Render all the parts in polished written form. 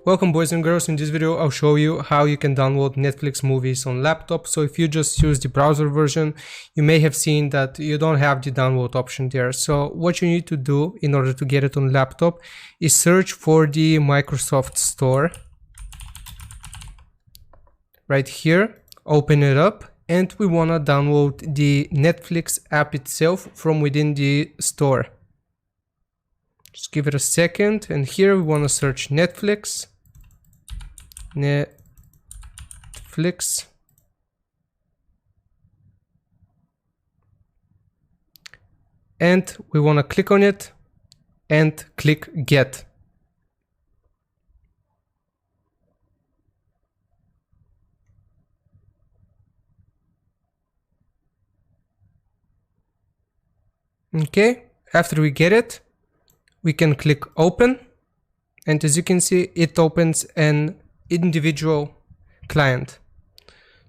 Welcome boys and girls. In this video I'll show you how you can download Netflix movies on laptop. So if you just use the browser version, you may have seen that you don't have the download option there. So what you need to do in order to get it on laptop is search for the Microsoft Store. Right here, open it up, and we want to download the Netflix app itself from within the store. Just give it a second, and here we want to search Netflix. And we want to click on it and click Get. Okay, after we get it, we can click Open, and as you can see, it opens an individual client.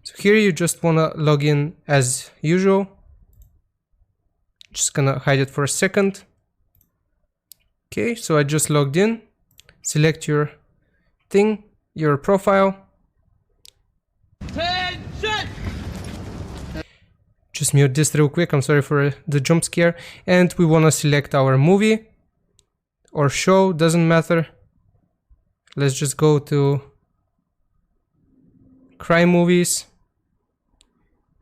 So here you just want to log in as usual. Just gonna hide it for a second. Okay, so I just logged in. Select your thing, your profile. Just mute this real quick, I'm sorry for the jump scare. And we want to select our movie or show, doesn't matter. Let's just go to crime movies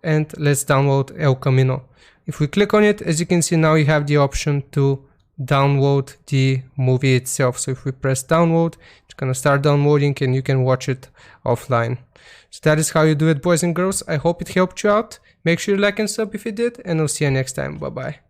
and let's download El Camino. If we click on it, as you can see, now you have the option to download the movie itself. So if we press download, it's gonna start downloading and you can watch it offline. So that is how you do it, boys and girls. I hope it helped you out. Make sure you like and sub if you did, and I'll see you next time. Bye bye.